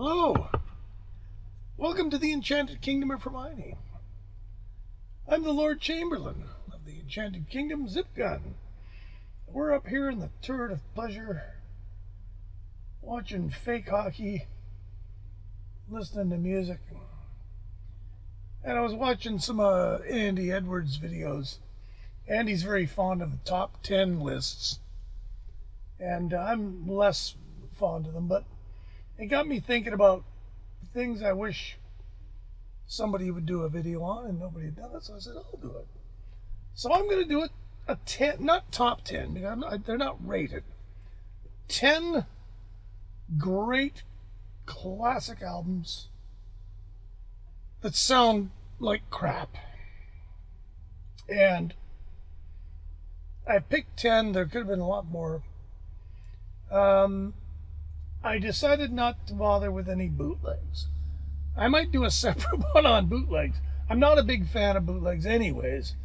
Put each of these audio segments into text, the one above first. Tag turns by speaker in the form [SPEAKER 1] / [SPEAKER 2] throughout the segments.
[SPEAKER 1] Hello, welcome to the Enchanted Kingdom of Hermione. I'm the Lord Chamberlain of the Enchanted Kingdom Zip Gun. We're up here in the turret of pleasure, watching fake hockey, listening to music. And I was watching some Andy Edwards videos. Andy's very fond of the top 10 lists, and I'm less fond of them, but it got me thinking about things I wish somebody would do a video on, and nobody had done it, so I said, I'll do it. So I'm going to do it a 10, not top 10, because they're not rated. 10 great classic albums that sound like crap. And I picked 10, there could have been a lot more. I decided not to bother with any bootlegs. I might do a separate one on bootlegs. I'm not a big fan of bootlegs anyways,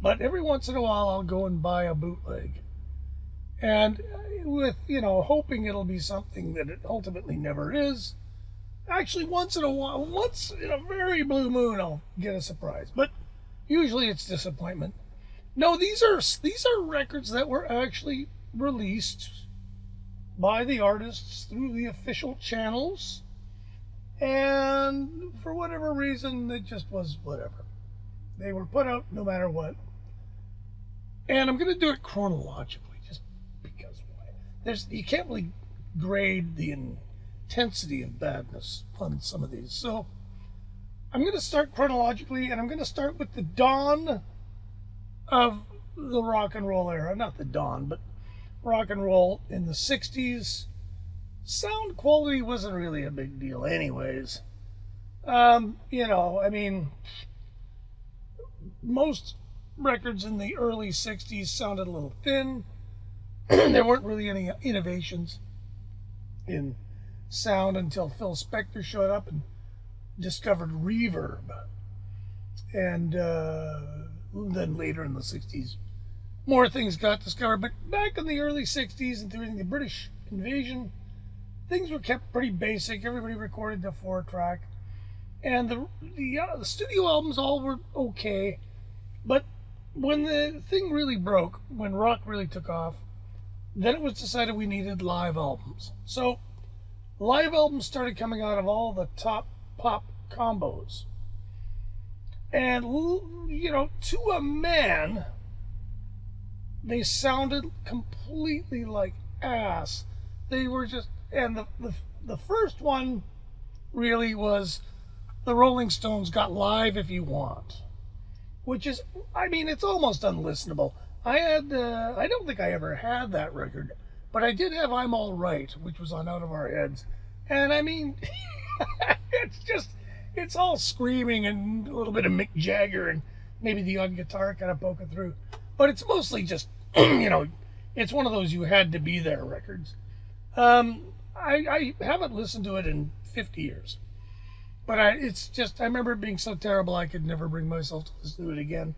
[SPEAKER 1] but every once in a while I'll go and buy a bootleg. And with, hoping it'll be something that it ultimately never is. Actually, once in a very blue moon, I'll get a surprise. But usually it's disappointment. No, these are records that were actually released by the artists through the official channels, and for whatever reason it just was whatever. They were put out no matter what. And I'm going to do it chronologically just because you can't really grade the intensity of badness on some of these. So I'm going to start chronologically, and I'm going to start with the dawn of the rock and roll era. Not the dawn, but rock and roll in the 60s. Sound quality wasn't really a big deal anyways. Most records in the early 60s sounded a little thin. There weren't really any innovations in sound until Phil Spector showed up and discovered reverb. And then later in the 60s, more things got discovered. But back in the early 60s and during the British invasion, things were kept pretty basic. Everybody recorded the 4-track. And the studio albums all were okay. But when the thing really broke, when rock really took off, then it was decided we needed live albums. So live albums started coming out of all the top pop combos. And, to a man, they sounded completely like ass. They were just, and the first one really was the Rolling Stones' Got Live If You Want, which is, it's almost unlistenable. I don't think I ever had that record, but I did have I'm All Right, which was on Out of Our Heads. And it's all screaming and a little bit of Mick Jagger and maybe the odd guitar kind of poking through. But it's mostly just, it's one of those you had to be there records. I haven't listened to it in 50 years. But I remember it being so terrible I could never bring myself to listen to it again.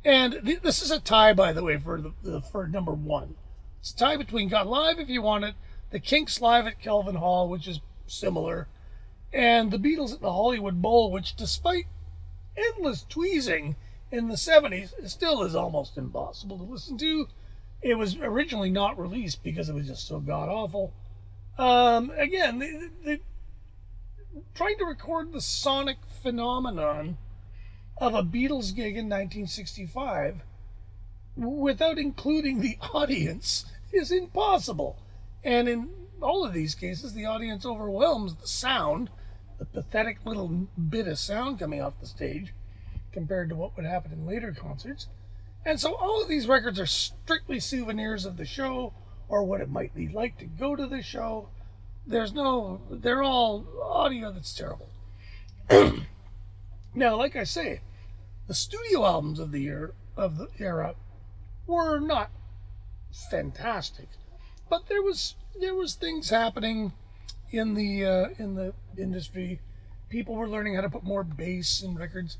[SPEAKER 1] And this is a tie, by the way, for number one. It's a tie between Got Live If You Want It, the Kinks live at Kelvin Hall, which is similar, and the Beatles at the Hollywood Bowl, which, despite endless tweezing in the 70s, it still is almost impossible to listen to. It was originally not released because it was just so god-awful. Again, trying to record the sonic phenomenon of a Beatles gig in 1965 without including the audience is impossible. And in all of these cases, the audience overwhelms the sound, the pathetic little bit of sound coming off the stage, compared to what would happen in later concerts. And so all of these records are strictly souvenirs of the show, or what it might be like to go to the show. They're all audio that's terrible. Now, like I say, the studio albums of the era were not fantastic, but there was things happening in the industry. People were learning how to put more bass in records,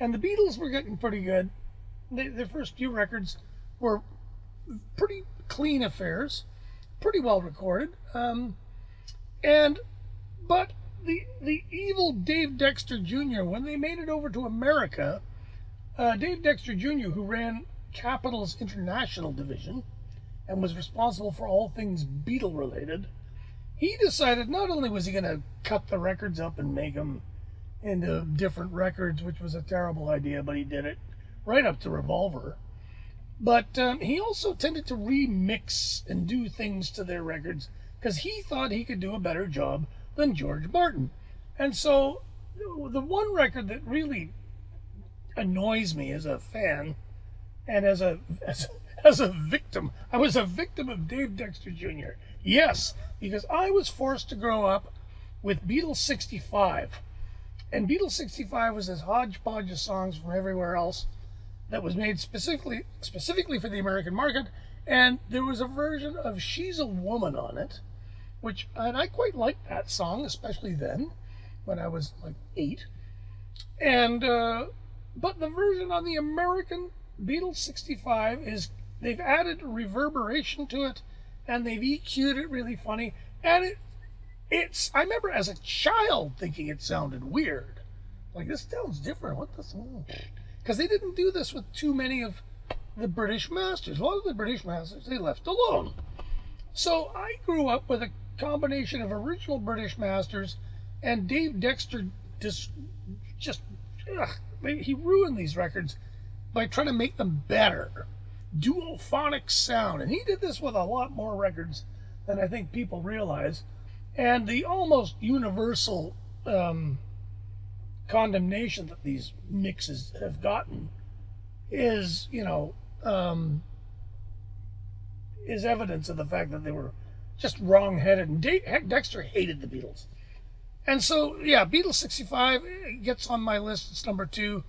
[SPEAKER 1] and the Beatles were getting pretty good. Their first few records were pretty clean affairs, pretty well recorded, but the evil Dave Dexter Jr., when they made it over to America, Dave Dexter Jr., who ran Capitol's International Division and was responsible for all things Beatle related, he decided not only was he going to cut the records up and make them into different records, which was a terrible idea, but he did it right up to Revolver. But he also tended to remix and do things to their records because he thought he could do a better job than George Martin. And so the one record that really annoys me as a fan and as a victim, I was a victim of Dave Dexter Jr. Yes, because I was forced to grow up with Beatles 65. And Beatles 65 was this hodgepodge of songs from everywhere else that was made specifically for the American market. And there was a version of She's a Woman on it, and I quite liked that song, especially then, when I was like 8. And but the version on the American Beatles 65 they've added reverberation to it, and they've EQ'd it really funny. And I remember as a child thinking it sounded weird. Like, this sounds different. What the? Because they didn't do this with too many of the British masters. A lot of the British masters they left alone. So I grew up with a combination of original British masters and Dave Dexter he ruined these records by trying to make them better. Duophonic sound. And he did this with a lot more records than I think people realize. And the almost universal condemnation that these mixes have gotten is, is evidence of the fact that they were just wrong-headed. And Dexter hated the Beatles. And so, yeah, Beatles 65 gets on my list. It's number 2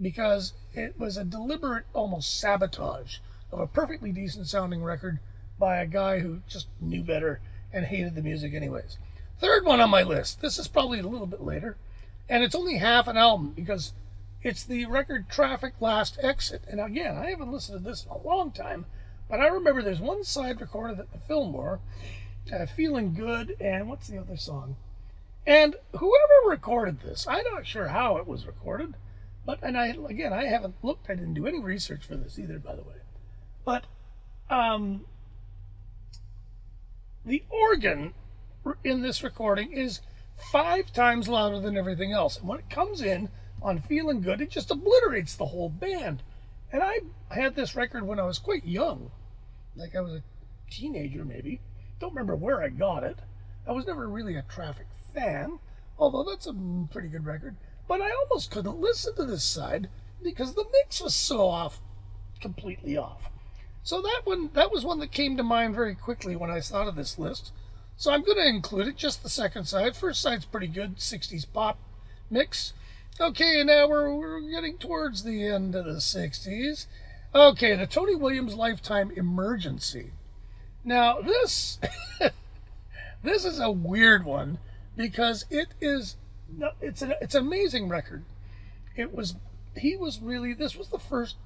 [SPEAKER 1] because it was a deliberate almost sabotage of a perfectly decent sounding record by a guy who just knew better and hated the music anyways. Third one on my list. This is probably a little bit later, and it's only half an album because it's the record Traffic Last Exit. And again, I haven't listened to this in a long time, but I remember there's one side recorded at the Fillmore, Feeling Good, and what's the other song? And whoever recorded this, I'm not sure how it was recorded, and I haven't looked. I didn't do any research for this either, by the way. But the organ in this recording is 5 times louder than everything else. And when it comes in on Feeling Good, it just obliterates the whole band. And I had this record when I was quite young. Like I was a teenager maybe. Don't remember where I got it. I was never really a Traffic fan, although that's a pretty good record. But I almost couldn't listen to this side because the mix was so completely off. So that was one that came to mind very quickly when I thought of this list. So I'm going to include it, just the second side. First side's pretty good, 60s pop mix. Okay, now we're getting towards the end of the 60s. Okay, the Tony Williams Lifetime Emergency. Now this this is a weird one because it's an amazing record. This was the first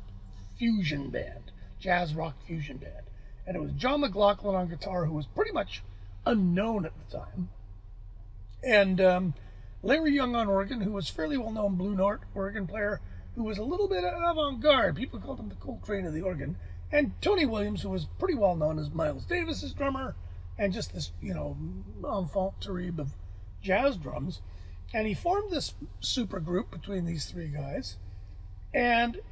[SPEAKER 1] fusion band, jazz rock fusion band, and it was John McLaughlin on guitar, who was pretty much unknown at the time, and Larry Young on organ, who was fairly well-known Blue Note organ player, who was a little bit avant-garde. People called him the Coltrane of the organ. And Tony Williams, who was pretty well-known as Miles Davis's drummer, and just this, enfant terrible of jazz drums. And he formed this super group between these 3 guys. And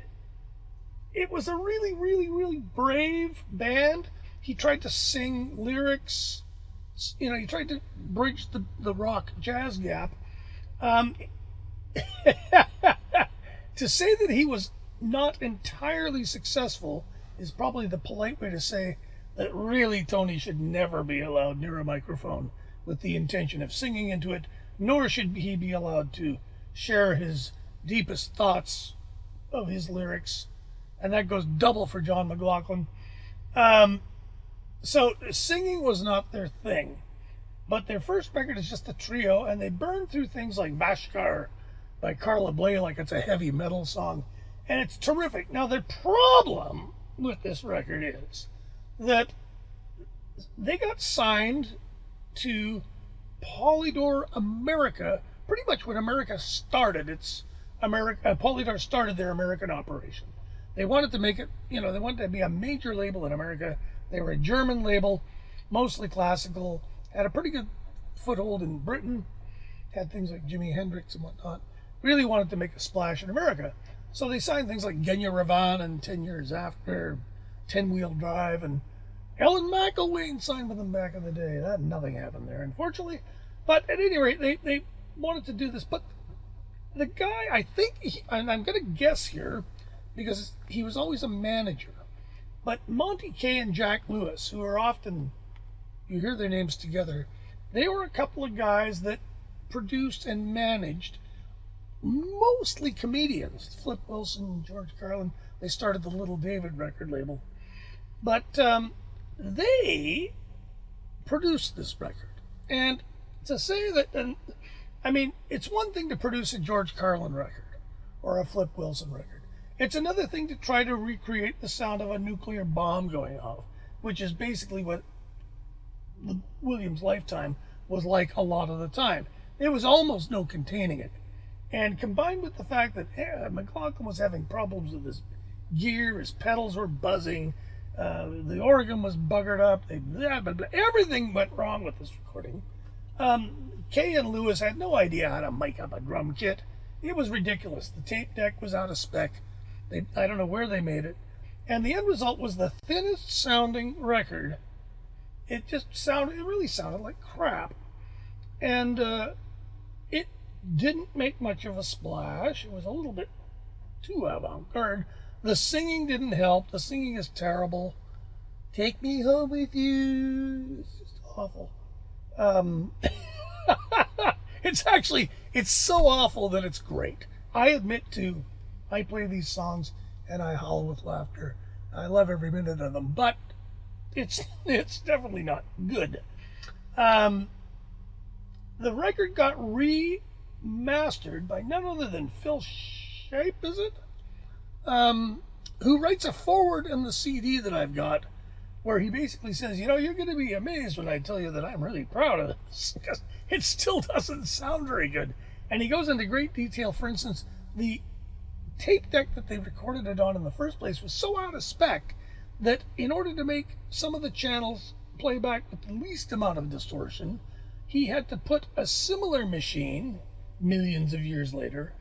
[SPEAKER 1] it was a really, really, really brave band. He tried to sing lyrics. He tried to bridge the rock jazz gap. To say that he was not entirely successful is probably the polite way to say that really Tony should never be allowed near a microphone with the intention of singing into it, nor should he be allowed to share his deepest thoughts of his lyrics. And that goes double for John McLaughlin. So singing was not their thing. But their first record is just a trio, and they burn through things like Bashkar by Carla Bley like it's a heavy metal song. And it's terrific. Now, the problem with this record is that they got signed to Polydor America, pretty much when America started. Polydor started their American operation. They wanted to make it, they wanted to be a major label in America. They were a German label, mostly classical, had a pretty good foothold in Britain, had things like Jimi Hendrix and whatnot. Really wanted to make a splash in America. So they signed things like Genya Ravan and 10 Years After, 10 Wheel Drive, and Ellen McElwain signed with them back in the day. Nothing happened there, unfortunately. But at any rate, they wanted to do this. But the guy, I think, and I'm going to guess here, because he was always a manager, but Monte Kay and Jack Lewis, who are often, you hear their names together, they were a couple of guys that produced and managed mostly comedians. Flip Wilson, George Carlin, they started the Little David record label. But they produced this record. And to say that, it's one thing to produce a George Carlin record or a Flip Wilson record. It's another thing to try to recreate the sound of a nuclear bomb going off, which is basically what the Williams' lifetime was like a lot of the time. There was almost no containing it. And combined with the fact that McLaughlin was having problems with his gear, his pedals were buzzing, the organ was buggered up, everything went wrong with this recording. Kay and Lewis had no idea how to mic up a drum kit. It was ridiculous. The tape deck was out of spec. I don't know where they made it. And the end result was the thinnest sounding record. It really sounded like crap. And it didn't make much of a splash. It was a little bit too avant-garde. The singing didn't help. The singing is terrible. Take me home with you. It's just awful. It's so awful that it's great. I admit to, I play these songs and I howl with laughter. I love every minute of them, but it's definitely not good. The record got remastered by none other than Phil Shape, is it? Who writes a foreword in the CD that I've got, where he basically says, you're going to be amazed when I tell you that I'm really proud of this, because it still doesn't sound very good. And he goes into great detail. For instance, the tape deck that they recorded it on in the first place was so out of spec that in order to make some of the channels play back with the least amount of distortion, he had to put a similar machine, millions of years later,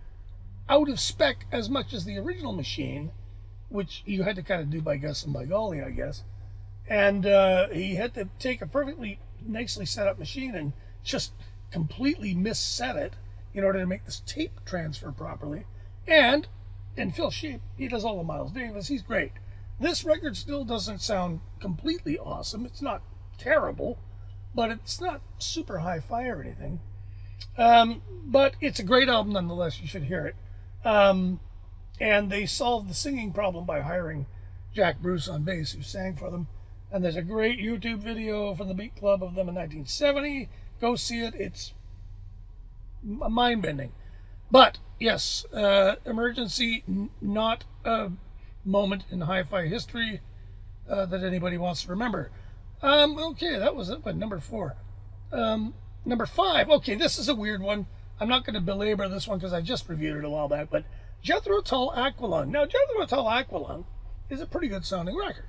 [SPEAKER 1] out of spec as much as the original machine, which you had to kind of do by guess and by golly, I guess. And he had to take a perfectly nicely set up machine and just completely misset it in order to make this tape transfer properly. And Phil Shape, he does all the Miles Davis. He's great. This record still doesn't sound completely awesome. It's not terrible, but it's not super hi-fi or anything. But it's a great album nonetheless. You should hear it. And they solved the singing problem by hiring Jack Bruce on bass, who sang for them. And there's a great YouTube video from the Beat Club of them in 1970. Go see it. It's mind-bending. But, yes, Emergency, not a moment in hi-fi history that anybody wants to remember. Okay, that was it. But number 4. Number 5. Okay, this is a weird one. I'm not going to belabor this one because I just reviewed it a while back. But Jethro Tull Aqualung. Now, Jethro Tull Aqualung is a pretty good sounding record.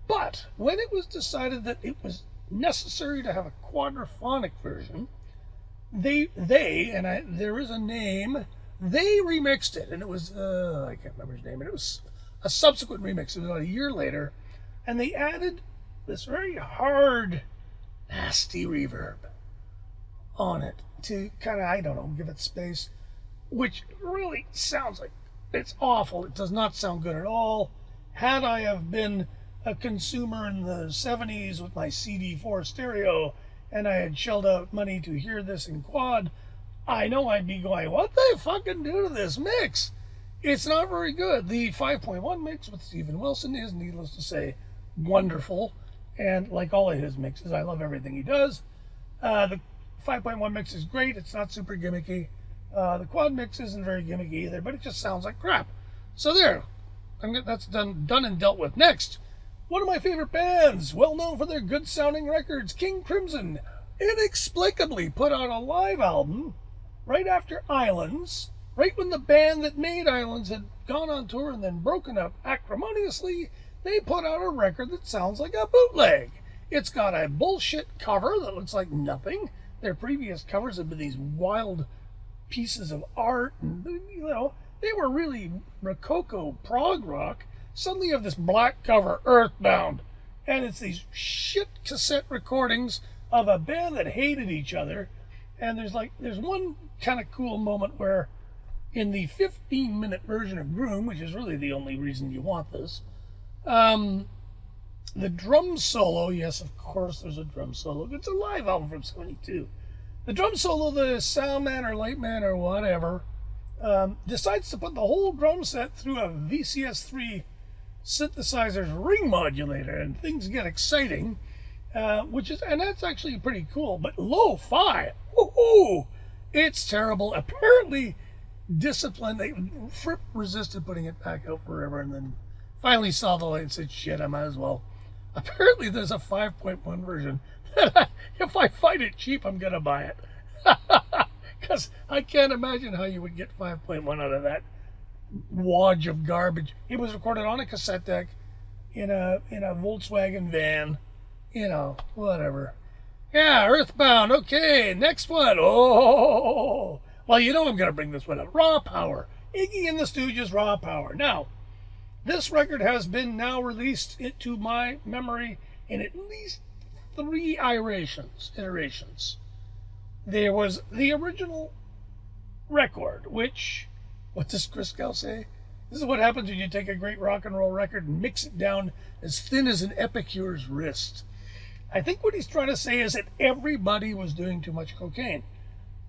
[SPEAKER 1] But when it was decided that it was necessary to have a quadraphonic version, there is a name, they remixed it, and it was, I can't remember his name, and it was a subsequent remix. It was about a year later, and they added this very hard, nasty reverb on it to kind of, I don't know, give it space, which really sounds like it's awful. It does not sound good at all. Had I have been a consumer in the 70s with my CD4 stereo and I had shelled out money to hear this in quad, I know I'd be going, what they fucking do to this mix? It's not very good. The 5.1 mix with Steven Wilson is, needless to say, wonderful. And like all of his mixes, I love everything he does. The 5.1 mix is great. It's not super gimmicky. The quad mix isn't very gimmicky either, but it just sounds like crap. So there. That's done and dealt with. Next, one of my favorite bands, well known for their good sounding records, King Crimson. inexplicably put out a live album right after Islands, right when the band that made Islands had gone on tour and then broken up acrimoniously. They put out a record that sounds like a bootleg. It's got a bullshit cover that looks like nothing. Their previous covers have been these wild pieces of art, and they were really rococo prog rock. Suddenly you have this black cover, Earthbound, and it's these shit cassette recordings of a band that hated each other. And there's one kind of cool moment where in the 15-minute version of Groom, which is really the only reason you want this, the drum solo, yes, of course there's a drum solo. It's a live album from 72. The drum solo, the sound man or light man or whatever, decides to put the whole drum set through a VCS3 synthesizer's ring modulator, and things get exciting, and that's actually pretty cool. But lo-fi, woohoo! It's terrible. Apparently, Discipline, Fripp resisted putting it back out forever, and then finally saw the light and said, shit, I might as well. Apparently there's a 5.1 version that if I find it cheap, I'm going to buy it. Because I can't imagine how you would get 5.1 out of that wodge of garbage. It was recorded on a cassette deck in a Volkswagen van, whatever. Yeah, Earthbound. Okay, next one. Oh, well, I'm going to bring this one up. Raw Power. Iggy and the Stooges, Raw Power. Now, this record has been now released, to my memory, in at least 3 iterations. There was the original record, which, what does Chris Gal say? This is what happens when you take a great rock and roll record and mix it down as thin as an epicure's wrist. I think what he's trying to say is that everybody was doing too much cocaine.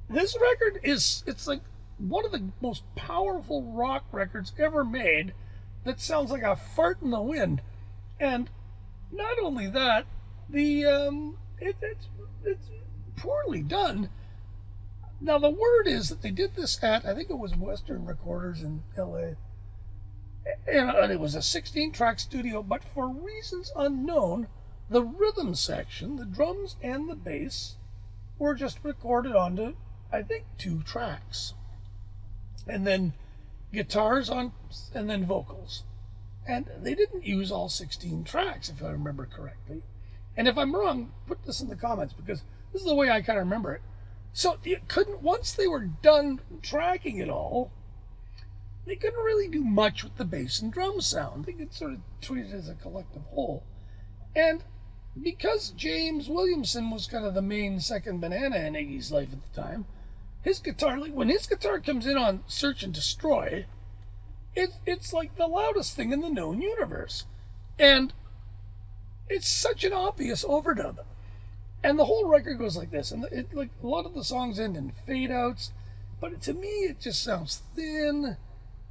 [SPEAKER 1] This record it's like one of the most powerful rock records ever made that sounds like a fart in the wind. And not only that, it's poorly done. Now, the word is that they did this at, I think it was Western Recorders in LA. And it was a 16-track studio, but for reasons unknown, the rhythm section, the drums and the bass, were just recorded onto, I think, 2 tracks. And then guitars on, and then vocals. And they didn't use all 16 tracks, if I remember correctly. And if I'm wrong, put this in the comments, because this is the way I kind of remember it. So you couldn't, once they were done tracking it all, they couldn't really do much with the bass and drum sound. They could sort of treat it as a collective whole. And because James Williamson was kind of the main second banana in Iggy's life at the time, his guitar, like when his guitar comes in on Search and Destroy, it's like the loudest thing in the known universe. And it's such an obvious overdub. And the whole record goes like this. And like a lot of the songs end in fade outs, but to me it just sounds thin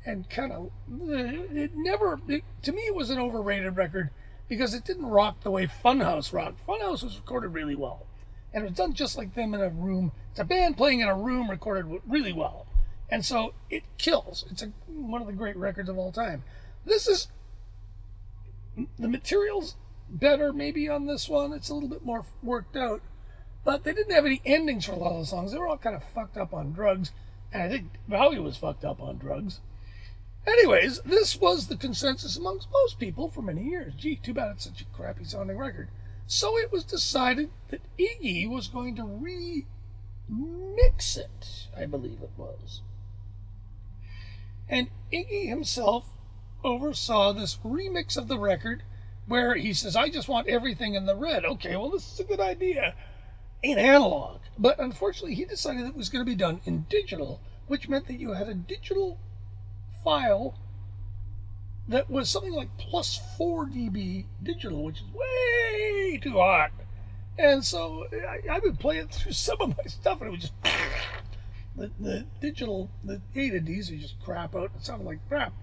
[SPEAKER 1] and kind of, to me it was an overrated record because it didn't rock the way Funhouse rocked. Funhouse was recorded really well. And it was done just like them in a room. It's a band playing in a room recorded really well. And so it kills. It's one of the great records of all time. This is, the material's better maybe on this one. It's a little bit more worked out. But they didn't have any endings for a lot of the songs. They were all kind of fucked up on drugs. And I think Bowie was fucked up on drugs. Anyways, this was the consensus amongst most people for many years. Gee, too bad it's such a crappy sounding record. So it was decided that Iggy was going to remix it, I believe it was. And Iggy himself oversaw this remix of the record where he says, I just want everything in the red. Okay, well, this is a good idea in analog. But unfortunately, he decided it was going to be done in digital, which meant that you had a digital file that was something like plus 4 dB digital, which is way too hot. And so I would play it through some of my stuff, and it would just the digital, the A to Ds would just crap out. It sounded like crap.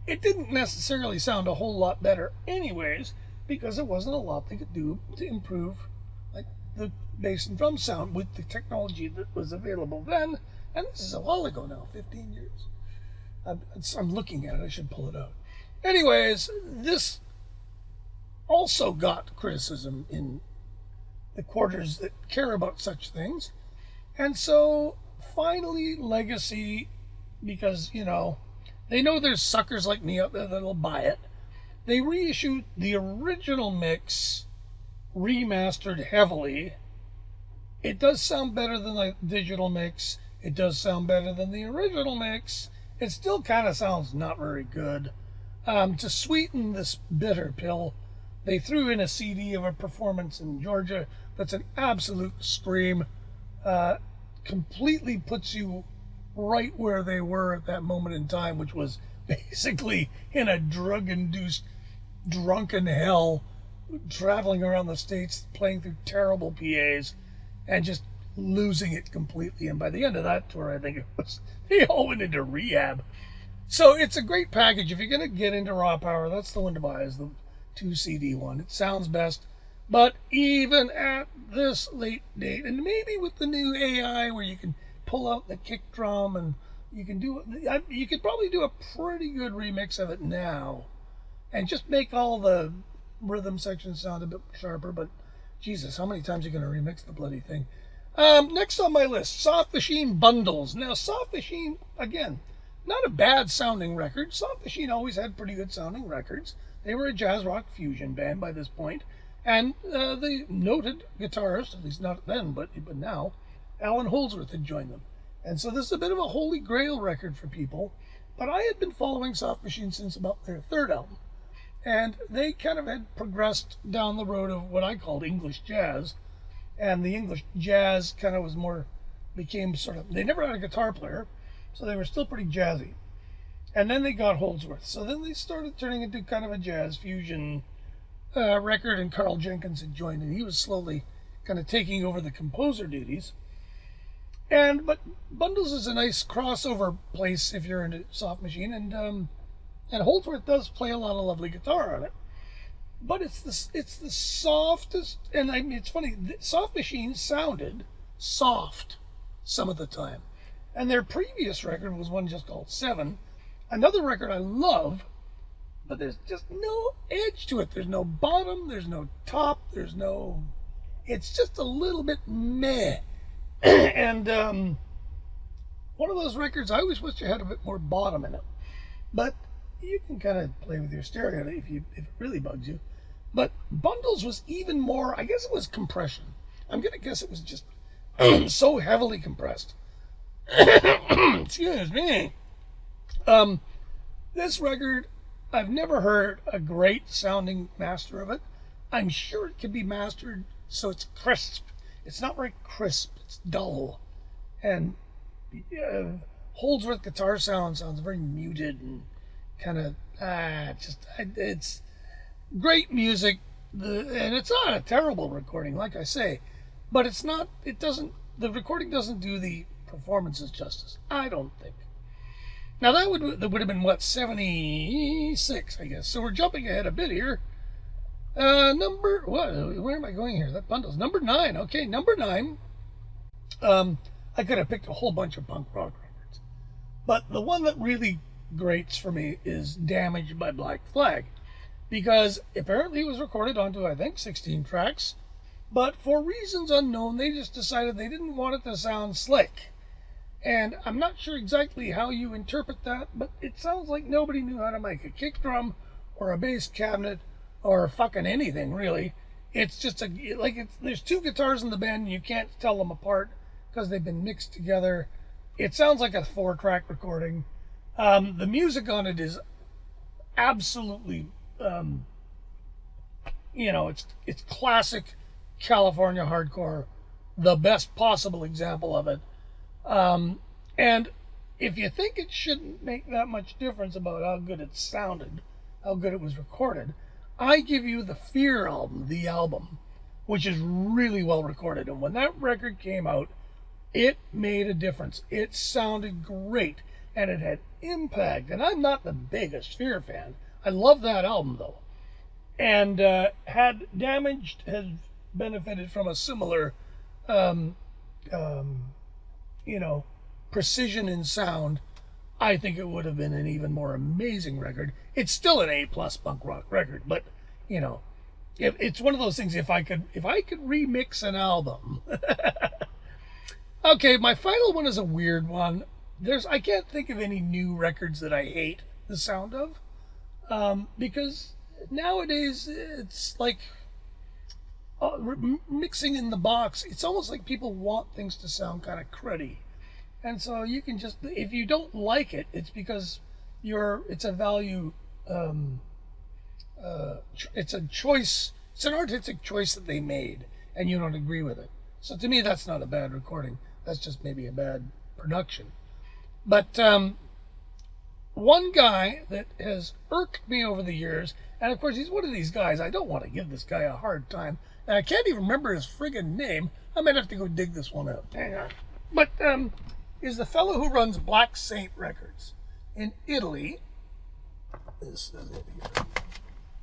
[SPEAKER 1] It didn't necessarily sound a whole lot better anyways, because there wasn't a lot they could do to improve like the bass and drum sound with the technology that was available then. And this is a while ago now, 15 years. I'm looking at it, I should pull it out. Anyways, this also got criticism in the quarters that care about such things. And so finally, Legacy, because, they know there's suckers like me out there that'll buy it, they reissued the original mix, remastered heavily. It does sound better than the digital mix. It does sound better than the original mix. It still kind of sounds not very good. To sweeten this bitter pill, they threw in a CD of a performance in Georgia that's an absolute scream. Completely puts you right where they were at that moment in time, which was basically in a drug-induced, drunken hell, traveling around the States, playing through terrible PAs, and just losing it completely. And by the end of that tour, I think they all went into rehab. So it's a great package. If you're going to get into Raw Power, that's the one to buy, is the 2 CD one. It sounds best. But even at this late date, and maybe with the new AI where you can pull out the kick drum and you could probably do a pretty good remix of it now and just make all the rhythm sections sound a bit sharper. But Jesus, how many times are you going to remix the bloody thing? Next on my list, Soft Machine Bundles. Now, Soft Machine, again, not a bad sounding record. Soft Machine always had pretty good sounding records. They were a jazz rock fusion band by this point. And the noted guitarist, at least not then, but now, Alan Holdsworth had joined them. And so this is a bit of a holy grail record for people. But I had been following Soft Machine since about their third album. And they kind of had progressed down the road of what I called English jazz. And the English jazz kind of became sort of, they never had a guitar player, so they were still pretty jazzy. And then they got Holdsworth. So then they started turning into kind of a jazz fusion record, and Carl Jenkins had joined, and he was slowly kind of taking over the composer duties. But Bundles is a nice crossover place if you're into Soft Machine, and Holdsworth does play a lot of lovely guitar on it. But it's the softest, and I mean, it's funny, Soft Machine sounded soft some of the time. And their previous record was one just called Seven, another record I love, but there's just no edge to it. There's no bottom, there's no top, it's just a little bit meh. And one of those records, I always wish you had a bit more bottom in it. But you can kind of play with your stereo if it really bugs you. But Bundles was even more, I guess it was compression. I'm going to guess it was just so heavily compressed. Excuse me. This record, I've never heard a great sounding master of it. I'm sure it can be mastered so it's crisp. It's not very crisp, it's dull. And Holdsworth guitar sounds very muted and kind of, it's great music. And it's not a terrible recording, like I say, but the recording doesn't do the performances justice, I don't think. Now that would have been what, 76, I guess. So we're jumping ahead a bit here. Where am I going here? That Bundles. Number 9. Okay, number 9. I could have picked a whole bunch of punk rock records, but the one that really grates for me is Damaged by Black Flag, because apparently it was recorded onto, I think, 16 tracks, but for reasons unknown, they just decided they didn't want it to sound slick. And I'm not sure exactly how you interpret that, but it sounds like nobody knew how to make a kick drum or a bass cabinet or fucking anything, really. It's just there's two guitars in the band and you can't tell them apart because they've been mixed together. It sounds like a 4-track recording. The music on it is absolutely, it's classic California hardcore, the best possible example of it. And if you think it shouldn't make that much difference about how good it sounded, how good it was recorded, I give you the Fear album, the album, which is really well recorded. And when that record came out, it made a difference. It sounded great, and it had impact. And I'm not the biggest Fear fan. I love that album, though. And had Damaged has benefited from a similar, precision in sound, I think it would have been an even more amazing record. It's still an A+ punk rock record, but, It's one of those things. If I could remix an album. Okay, my final one is a weird one. I can't think of any new records that I hate the sound of, because nowadays it's like mixing in the box. It's almost like people want things to sound kind of cruddy, and so you can just, if you don't like it, it's because it's a value. It's a choice. It's an artistic choice that they made, and you don't agree with it. So to me, that's not a bad recording. That's just maybe a bad production. But one guy that has irked me over the years, and of course he's one of these guys, I don't want to give this guy a hard time, and I can't even remember his friggin' name. I might have to go dig this one out. Hang on. But is the fellow who runs Black Saint Records in Italy. This is it here.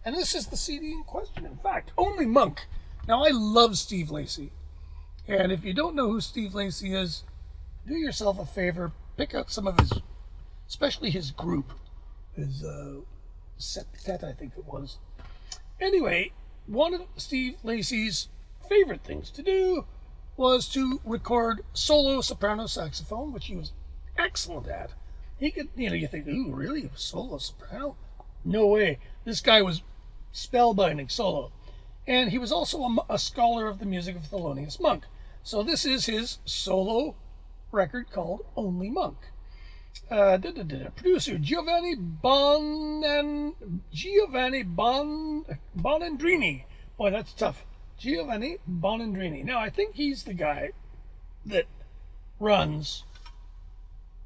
[SPEAKER 1] And this is the CD in question, in fact. Only Monk. Now, I love Steve Lacy. And if you don't know who Steve Lacy is, do yourself a favor. Pick out some of his, especially his group. His septet, I think it was. Anyway, one of Steve Lacy's favorite things to do was to record solo soprano saxophone, which he was excellent at. He could, you think, ooh, really? Solo soprano? No way. This guy was spellbinding solo. And he was also a scholar of the music of Thelonious Monk. So this is his solo record called Only Monk. Producer Giovanni Bonandrini. Boy, that's tough. Giovanni Bonandrini. Now, I think he's the guy that runs,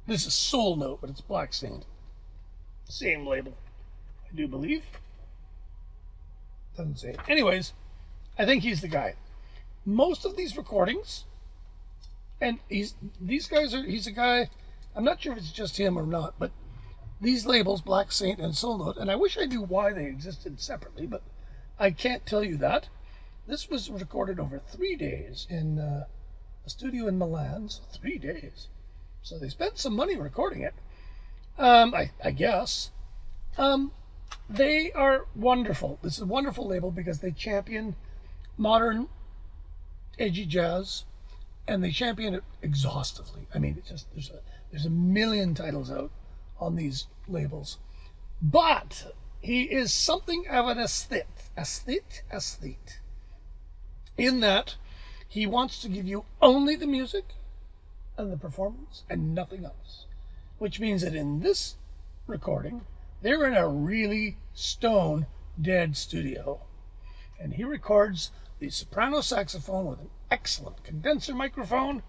[SPEAKER 1] this is Soul Note, but it's Black Saint. Same label, I do believe. Doesn't say. Anyways, I think he's the guy. Most of these recordings, and he's a guy, I'm not sure if it's just him or not, but these labels, Black Saint and Soul Note, and I wish I knew why they existed separately, but I can't tell you that. This was recorded over 3 days in a studio in Milan, so 3 days. So they spent some money recording it, I guess. They are wonderful. This is a wonderful label because they champion modern, edgy jazz, and they champion it exhaustively. I mean, it's just there's a million titles out on these labels, but he is something of an aesthete, in that he wants to give you only the music and the performance and nothing else, which means that in this recording, they're in a really stone dead studio, and he records the soprano saxophone with an excellent condenser microphone,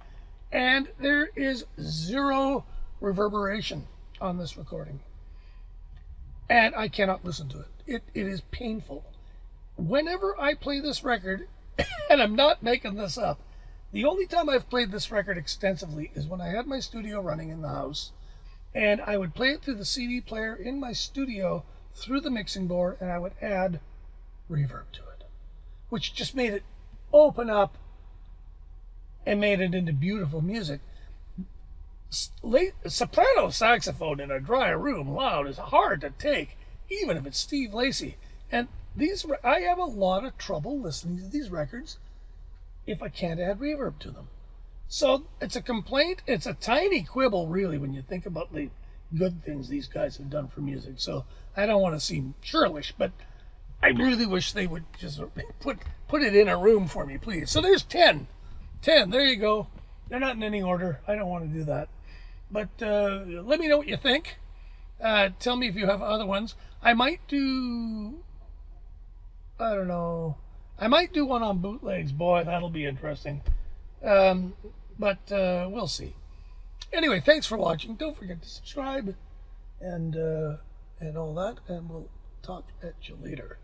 [SPEAKER 1] and there is zero reverberation on this recording, and I cannot listen to it. It is painful. Whenever I play this record, and I'm not making this up, the only time I've played this record extensively is when I had my studio running in the house, and I would play it through the CD player in my studio through the mixing board, and I would add reverb to it, which just made it open up and made it into beautiful music. Soprano saxophone in a dry room loud is hard to take, even if it's Steve Lacy. And I have a lot of trouble listening to these records if I can't add reverb to them. So it's a complaint. It's a tiny quibble, really, when you think about the good things these guys have done for music. So I don't want to seem churlish, but I really wish they would just put it in a room for me, please. So there's 10. There you go. They're not in any order. I don't want to do that. But let me know what you think. Tell me if you have other ones. I might do one on bootlegs. Boy, that'll be interesting. But we'll see. Anyway, thanks for watching. Don't forget to subscribe and all that, and we'll talk at you later.